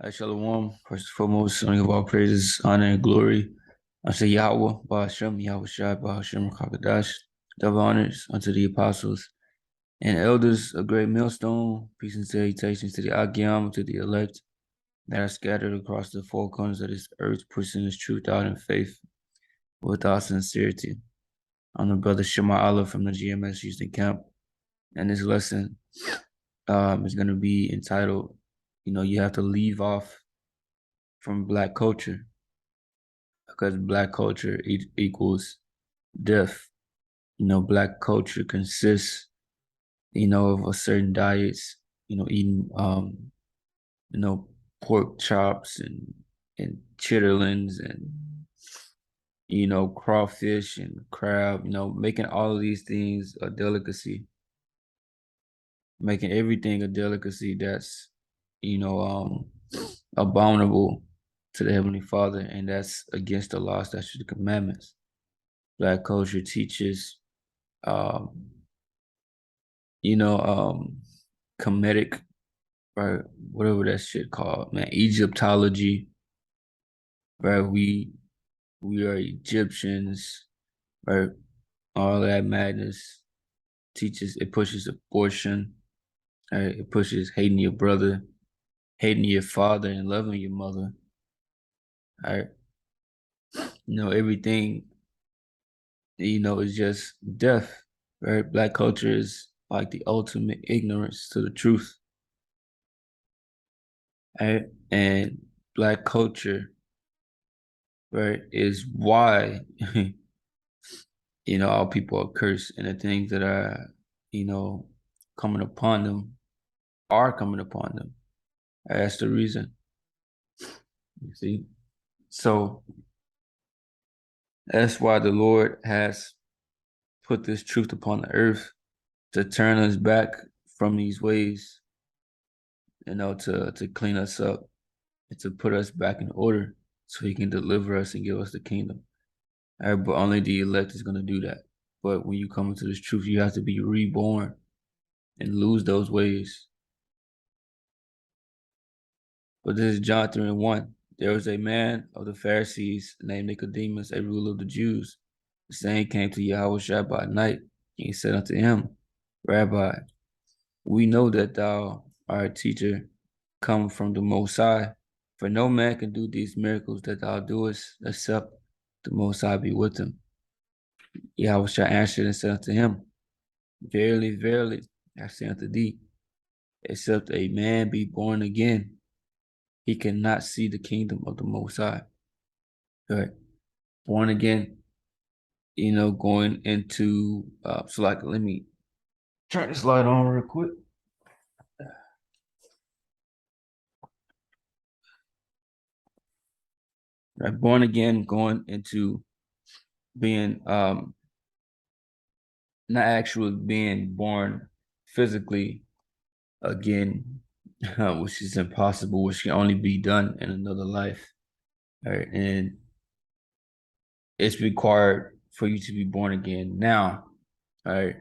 Shalom. First and foremost, I give all praises, honor, and glory unto Yahweh, Ba'ashem, Yahweh Shai, Ba'ashem, Kakadash, double honors unto the apostles and elders of great millstone. Peace and salutations to the Agiam, to the elect that are scattered across the four corners of this earth, pushing this truth out in faith without sincerity. I'm the brother Shema Allah from the GMS Houston camp, and this lesson is going to be entitled, you have to leave off from Black culture, because Black culture equals death. Black culture consists, of a certain diets, eating, pork chops and chitterlings and, crawfish and crab, making all of these things a delicacy, making everything a delicacy that's, you know, um, abominable to the Heavenly Father, and that's against the law, statutes, and commandments. Black culture teaches, um, you know, Kemetic, right? Whatever that shit called, man. Egyptology, right? We are Egyptians, right? All that madness it pushes abortion, right? It pushes hating your brother, hating your father, and loving your mother, right? Everything, is just death, right? Black culture is like the ultimate ignorance to the truth, right? And Black culture, right, is why, all people are cursed, and the things that are, you know, coming upon them are coming upon them. That's the reason. You see? So that's why the Lord has put this truth upon the earth to turn us back from these ways, to clean us up and to put us back in order so he can deliver us and give us the kingdom. All right, but only the elect is going to do that. But when you come into this truth, you have to be reborn and lose those ways. But this is John 3 and 1. There was a man of the Pharisees named Nicodemus, a ruler of the Jews. The same came to Yahushua by night, and he said unto him, Rabbi, we know that thou art a teacher come from the Most High, for no man can do these miracles that thou doest, except the Most High be with him. Yahushua answered and said unto him, Verily, verily, I say unto thee, except a man be born again, he cannot see the kingdom of the Most High. Right? Born again, going into, so like, let me turn this light on real quick. Right? Born again, going into being, not actually being born physically again, which is impossible, which can only be done in another life. Right? And it's required for you to be born again now, right?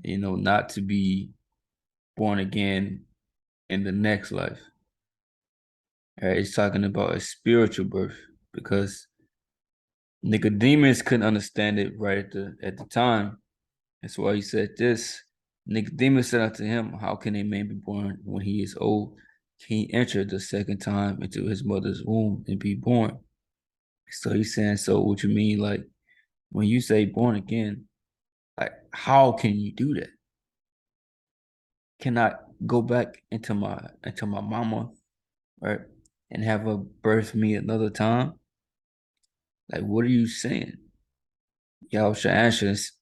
Not to be born again in the next life. Right? It's talking about a spiritual birth, because Nicodemus couldn't understand it right at the time. That's why he said this. Nicodemus said unto him, How can a man be born when he is old? Can he enter the second time into his mother's womb and be born? So he's saying, so what you mean, like, when you say born again, like, how can you do that? Can I go back into my mama, right, and have her birth me another time? Like, what are you saying? Yahusha answers,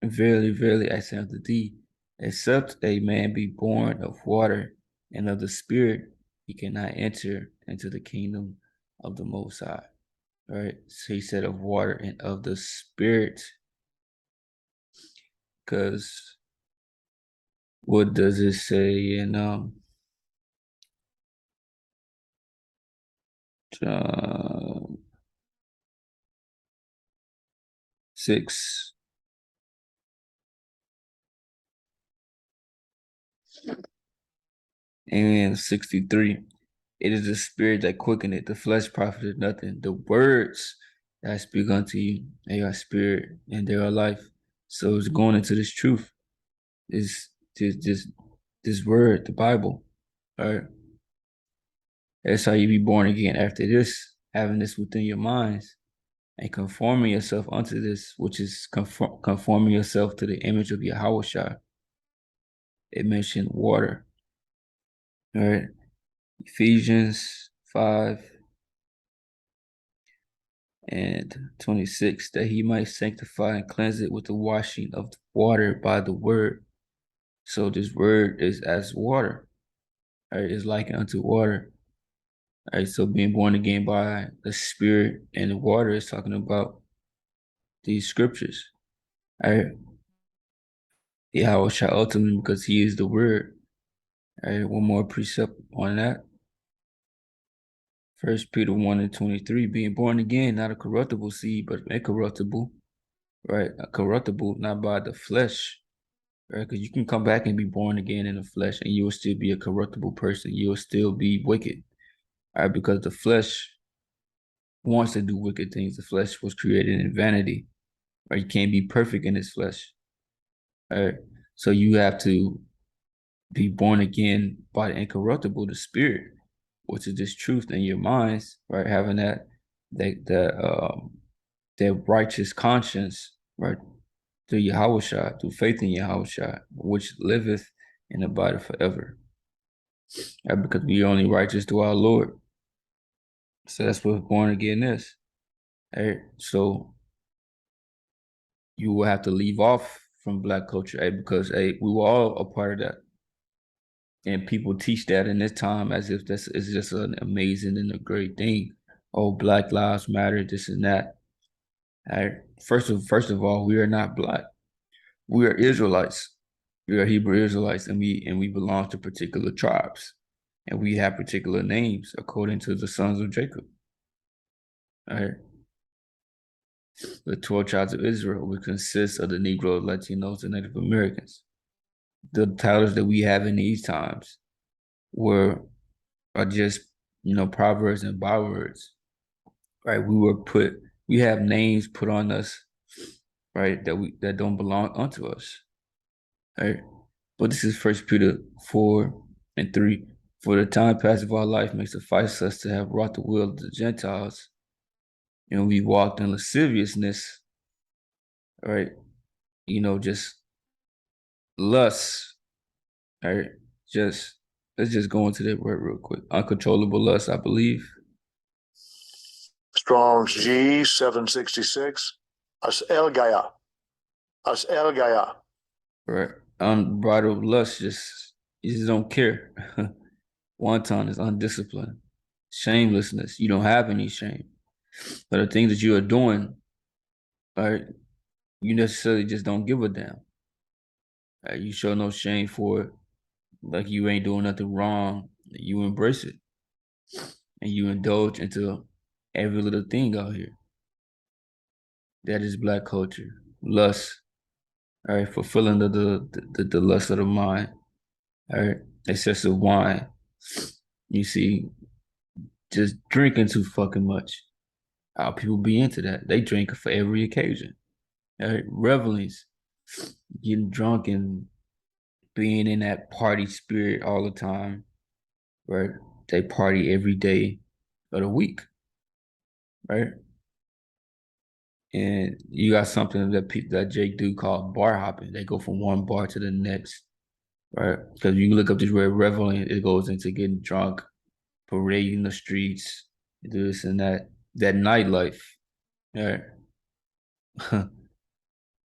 Verily, verily, I say unto thee, except a man be born of water and of the Spirit, he cannot enter into the kingdom of the Most High. Right? So he said of water and of the Spirit, because what does it say in John 6? And 63, it is the spirit that quickeneth, the flesh profited nothing. The words that I speak unto you, they are spirit and they are life. So it's going into this truth, this word, the Bible. All right. That's how you be born again. After this, having this within your minds and conforming yourself unto this, which is conforming yourself to the image of Yahweh. It mentioned water. All right. Ephesians 5:26, that he might sanctify and cleanse it with the washing of the water by the word. So this word is as water. All right, is likened unto water. All right, so being born again by the spirit and the water is talking about these scriptures. All right. Yahweh shall ultimately, because he is the word. All right, one more precept on that. 1 Peter 1:23, being born again, not a corruptible seed, but incorruptible, right? A corruptible, not by the flesh, right? Because you can come back and be born again in the flesh, and you will still be a corruptible person. You will still be wicked, all right? Because the flesh wants to do wicked things. The flesh was created in vanity, right? You can't be perfect in this flesh, all right? So you have to be born again by the incorruptible, the spirit, which is this truth in your minds, right? Having that righteous conscience, right? Through Yahweh, through faith in Yahweh, which liveth and abideth forever. Right? Because we are only righteous to our Lord. So that's what born again is. Right? So you will have to leave off from black culture, because we were all a part of that. And people teach that in this time as if this is just an amazing and a great thing. Oh, Black Lives Matter, this and that. Right? First of all, we are not black. We are Israelites. We are Hebrew Israelites, and we belong to particular tribes, and we have particular names according to the sons of Jacob. All right. The 12 tribes of Israel, which consists of the Negro, Latinos, and Native Americans. The titles that we have in these times are just proverbs and bywords, right? We have names put on us, right, that don't belong unto us, right? But this is First Peter 4:3. For the time past of our life may suffice us to have wrought the will of the Gentiles, and we walked in lasciviousness, right? Just lust, right? Just let's just go into that word real quick. Uncontrollable lust, I believe. Strong's G 766. As El Gaya. Right. Unbridled lust, you just don't care. Wanton is undisciplined. Shamelessness, you don't have any shame. But the things that you are doing, right, you necessarily just don't give a damn. Right? You show no shame for it. Like you ain't doing nothing wrong. You embrace it. And you indulge into every little thing out here. That is black culture. Lust. All right, fulfilling the lust of the mind. All right, excessive wine. You see, just drinking too fucking much. How people be into that. They drink for every occasion. All right, revelings, getting drunk and being in that party spirit all the time. Right, they party every day of the week. Right, and you got something that Jake do called bar hopping. They go from one bar to the next. Right, because you look up this word reveling, it goes into getting drunk, parading the streets, this and that. That nightlife. Right.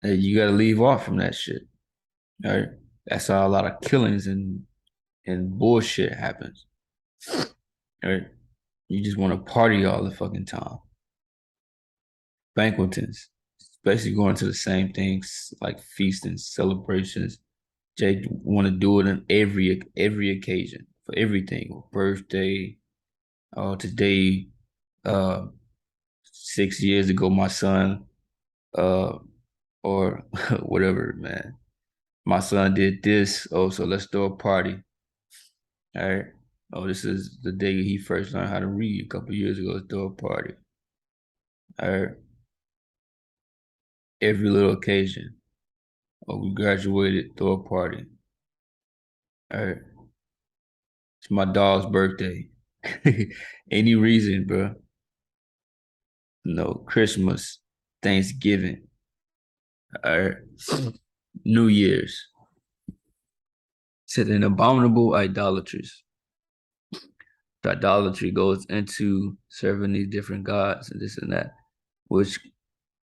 You got to leave off from that shit. Right. That's how a lot of killings and bullshit happens. Right. You just want to party all the fucking time. Banquetings, basically going to the same things like feasting, celebrations. Jay want to do it on every occasion for everything. Birthday. Today, 6 years ago, my son, uh, or whatever, man. My son did this. Oh, so let's throw a party. All right. Oh, this is the day he first learned how to read a couple years ago. Let's throw a party. All right. Every little occasion. Oh, we graduated, throw a party. All right. It's my dog's birthday. Any reason, bro. No, Christmas, Thanksgiving, all right. New Year's. Said an abominable idolatries. The idolatry goes into serving these different gods and this and that, which,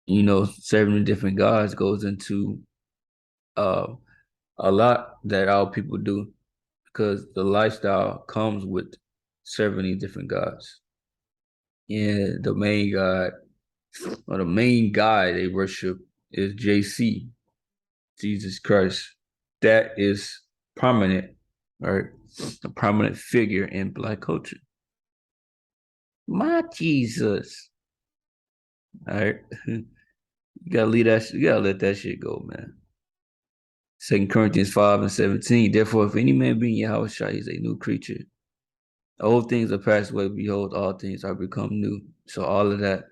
serving the different gods goes into uh, a lot that our people do because the lifestyle comes with serving these different gods. And the main god, or the main guy they worship is JC, Jesus Christ. That is prominent, right? A prominent figure in Black culture. My Jesus. All right. You gotta leave that. You gotta let that shit go, man. 2 Corinthians 5:17. Therefore, if any man be in Yahushua, he is a new creature. Old things are passed away. Behold, all things are become new. So all of that,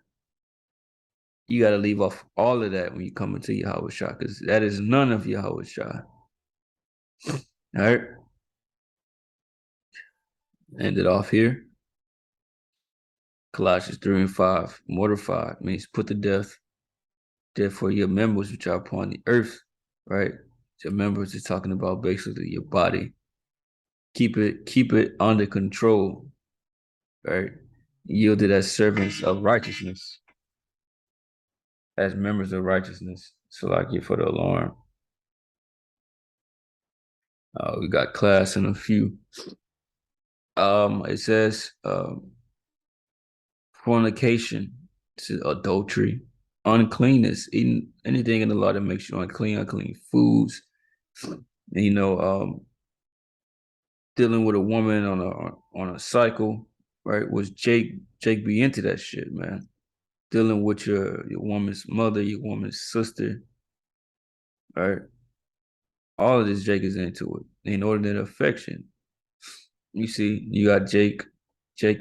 you gotta leave off all of that when you come into Yahushua, because that is none of Yahushua. All right. End it off here. Colossians 3:5. Mortify means put to death. Therefore, your members which are upon the earth, right? Your members is talking about basically your body. Keep it under control, right? Yielded as servants of righteousness, as members of righteousness. So like you for the alarm. We got class in a few. It says fornication, adultery, uncleanness, eating anything in the law that makes you unclean foods, dealing with a woman on a cycle, right? Was Jake be into that shit, man? Dealing with your woman's mother, your woman's sister, right? All of this Jake is into it. Inordinate affection. You see, you got Jake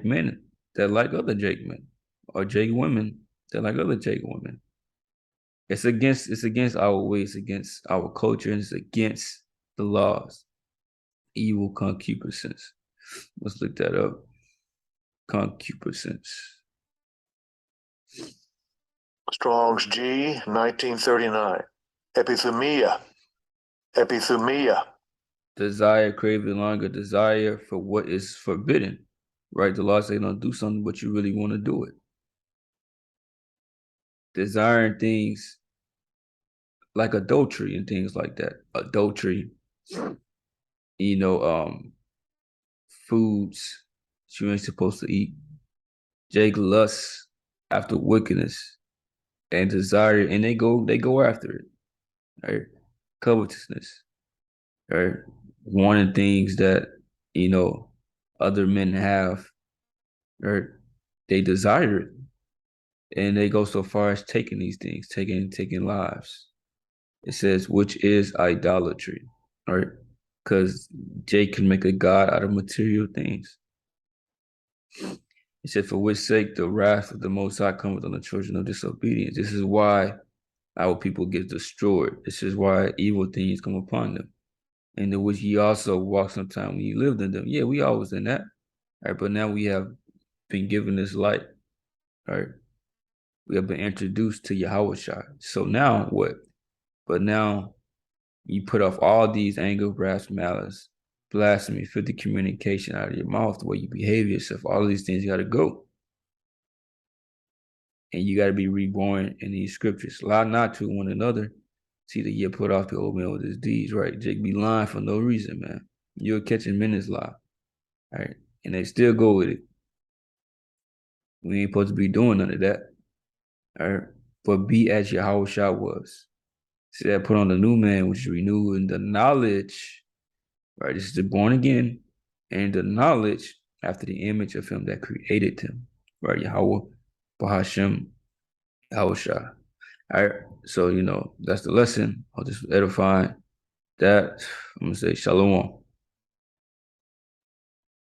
men that like other Jake men, or Jake women that like other Jake women. It's against our ways, against our culture, and it's against the laws. Evil concupiscence. Let's look that up. Concupiscence. Strong's G, 1939. Epithumia. Epithumia. Desire, craving, longer desire for what is forbidden. Right? The law says don't do something, but you really want to do it. Desiring things like adultery and things like that. Adultery, foods you ain't supposed to eat. Jake lusts after wickedness and desire, and they go after it. Right? Covetousness. Right? Wanting things that, other men have, right? They desire it. And they go so far as taking these things, taking lives. It says, which is idolatry, right? Because Jake can make a god out of material things. It said, for which sake the wrath of the Most High cometh on the children of disobedience. This is why our people get destroyed. This is why evil things come upon them. And in which ye also walked sometime when you lived in them. Yeah, we always in that. Right? But now we have been given this light. Right? We have been introduced to Yahushua. So now what? But now you put off all these anger, wrath, malice, blasphemy, filthy communication out of your mouth, the way you behave yourself. All of these things got to go. And you got to be reborn in these scriptures. Lie not to one another. See that you put off the old man with his deeds, right? Jake be lying for no reason, man. You're catching minutes lie. All right. And they still go with it. We ain't supposed to be doing none of that. All right. But be as Yahushua was. See that put on the new man, which is renewed in the knowledge. Right. This is the born again and the knowledge after the image of him that created him. Right. Yahweh, Bahashem, Yahushua. All right. So, that's the lesson. I'll just edify that. I'm going to say shalom.